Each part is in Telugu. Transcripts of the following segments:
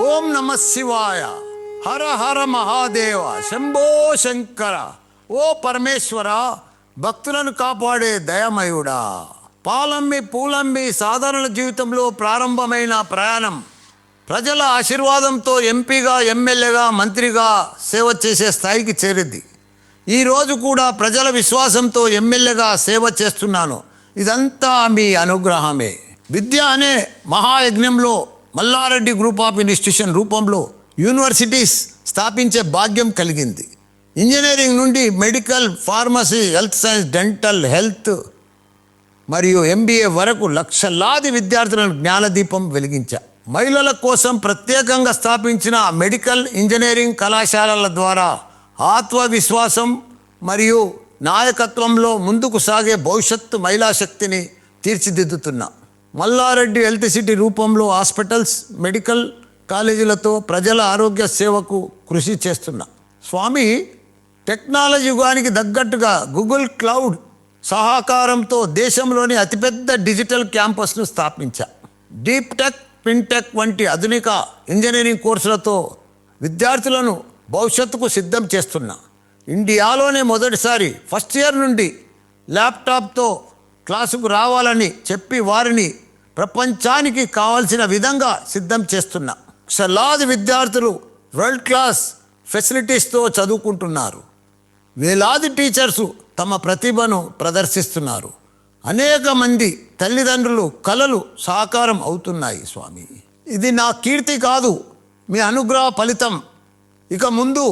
ఓం నమ శివాయ. హర హర మహాదేవ. శంభో శంకర. ఓ పరమేశ్వర, భక్తులను కాపాడే దయమయుడా. పాలమ్మి పూలమ్మి సాధారణ జీవితంలో ప్రారంభమైన ప్రయాణం ప్రజల ఆశీర్వాదంతో ఎంపీగా, ఎమ్మెల్యేగా, మంత్రిగా సేవ చేసే స్థాయికి చేరింది. ఈరోజు కూడా ప్రజల విశ్వాసంతో ఎమ్మెల్యేగా సేవ చేస్తున్నాను. ఇదంతా మీ అనుగ్రహమే. విద్య అనే మహాయజ్ఞంలో మల్లారెడ్డి గ్రూప్ ఆఫ్ ఇన్స్టిట్యూషన్ రూపంలో యూనివర్సిటీస్ స్థాపించే భాగ్యం కలిగింది. ఇంజనీరింగ్ నుండి medical, pharmacy, health science, dental, health మరియు ఎంబీఏ వరకు లక్షలాది విద్యార్థులను జ్ఞానదీపం వెలిగించా. మహిళల కోసం ప్రత్యేకంగా స్థాపించిన మెడికల్, ఇంజనీరింగ్ కళాశాలల ద్వారా ఆత్మవిశ్వాసం మరియు నాయకత్వంలో ముందుకు సాగే భవిష్యత్తు మహిళా శక్తిని తీర్చిదిద్దుతున్నా. మల్లారెడ్డి హెల్త్ సిటీ రూపంలో హాస్పిటల్స్, మెడికల్ కాలేజీలతో ప్రజల ఆరోగ్య సేవకు కృషి చేస్తున్నా. స్వామి, టెక్నాలజీ యుగానికి తగ్గట్టుగా గూగుల్ క్లౌడ్ సహకారంతో దేశంలోని అతిపెద్ద డిజిటల్ క్యాంపస్ను స్థాపించా. డీప్ టెక్, ఫిన్టెక్ వంటి ఆధునిక ఇంజనీరింగ్ కోర్సులతో విద్యార్థులను భవిష్యత్తుకు సిద్ధం చేస్తున్నా. ఇండియాలోనే మొదటిసారి ఫస్ట్ ఇయర్ నుండి ల్యాప్టాప్తో క్లాసుకు రావాలని చెప్పి వారిని ప్రపంచానికి కావాల్సిన విధంగా సిద్ధం చేస్తున్నా. లక్షలాది విద్యార్థులు వరల్డ్ క్లాస్ ఫెసిలిటీస్తో చదువుకుంటున్నారు. వేలాది టీచర్సు తమ ప్రతిభను ప్రదర్శిస్తున్నారు. అనేక మంది తల్లిదండ్రులు కలలు సాకారం అవుతున్నాయి. స్వామి, ఇది నా కీర్తి కాదు, మీ అనుగ్రహ ఫలితం. ఇక ముందు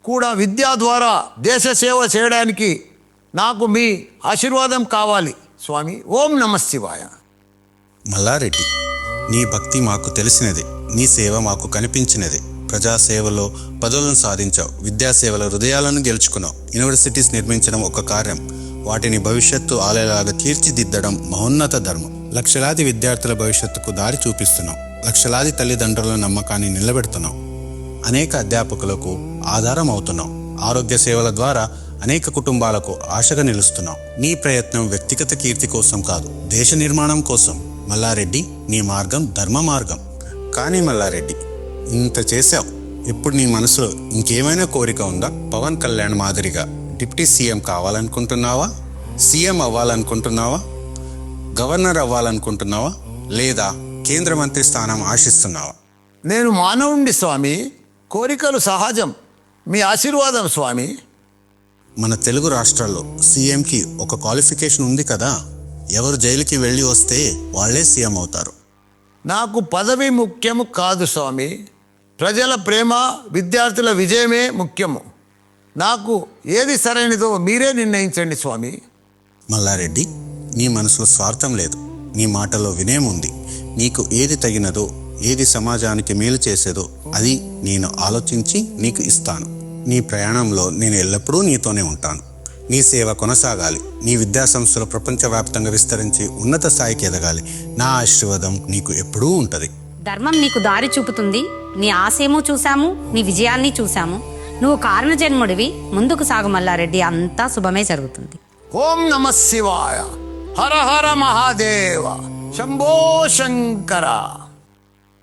కూడా విద్య ద్వారా దేశ సేవ చేయడానికి నాకు మీ ఆశీర్వాదం కావాలి స్వామి. ఓం నమ శివాయ. మల్లారెడ్డి, నీ భక్తి మాకు తెలిసినది, నీ సేవ మాకు కనిపించినది. ప్రజాసేవలో పదవులను సాధించావు, విద్యాసేవల హృదయాలను గెలుచుకున్నావు. యూనివర్సిటీస్ నిర్మించడం ఒక కార్యం, వాటిని భవిష్యత్తు ఆలయాలుగా తీర్చిదిద్దడం మహోన్నత ధర్మం. లక్షలాది విద్యార్థుల భవిష్యత్తుకు దారి చూపిస్తున్నావు. లక్షలాది తల్లిదండ్రుల నమ్మకాన్ని నిలబెడుతున్నావు. అనేక అధ్యాపకులకు ఆధారం అవుతున్నావు. ఆరోగ్య సేవల ద్వారా అనేక కుటుంబాలకు ఆశగా నిలుస్తున్నావు. నీ ప్రయత్నం వ్యక్తిగత కీర్తి కోసం కాదు, దేశ నిర్మాణం కోసం. మల్లారెడ్డి, నీ మార్గం ధర్మ మార్గం. కానీ మల్లారెడ్డి, ఇంత చేశావు, ఇప్పుడు నీ మనసులో ఇంకేమైనా కోరిక ఉందా? పవన్ కళ్యాణ్ మాదిరిగా డిప్యూటీ సీఎం కావాలనుకుంటున్నావా? సీఎం అవ్వాలనుకుంటున్నావా? గవర్నర్ అవ్వాలనుకుంటున్నావా? లేదా కేంద్ర మంత్రి స్థానం ఆశిస్తున్నావా? నేను మానవుండి స్వామి, కోరికలు సహజం. మీ ఆశీర్వాదం స్వామి. మన తెలుగు రాష్ట్రాల్లో సీఎంకి ఒక క్వాలిఫికేషన్ ఉంది కదా. ఎవరు జైలుకి వెళ్ళి వస్తే వాళ్ళే సీఎం అవుతారు. నాకు పదవి ముఖ్యము కాదు స్వామి, ప్రజల ప్రేమ, విద్యార్థుల విజయమే ముఖ్యము. నాకు ఏది సరైనదో మీరే నిర్ణయించండి స్వామి. మల్లారెడ్డి, నీ మనసులో స్వార్థం లేదు, నీ మాటలో వినయం ఉంది. నీకు ఏది తగినదో, ఏది సమాజానికి మేలు చేసేదో అది నేను ఆలోచించి నీకు ఇస్తాను. నీ ప్రయాణంలో నేను ఎల్లప్పుడూ నీతోనే ఉంటాను. నీ సేవ కొనసాగాలి. నీ విద్యాసంస్థలు ప్రపంచవ్యాప్తంగా విస్తరించి ఉన్నత స్థాయికి ఎదగాలి. నా ఆశీర్వాదం నీకు ఎప్పుడూ ఉంటుంది. ధర్మం నీకు దారి చూపుతుంది. నీ ఆశయము చూశాము, నీ విజయాన్ని చూశాము. నువ్వు కారణ జన్ముడివి. ముందుకు సాగు మల్లారెడ్డి, అంతా శుభమే జరుగుతుంది. ఓం నమ శివాయ. హర హర మహాదేవ. శంభో శంకర.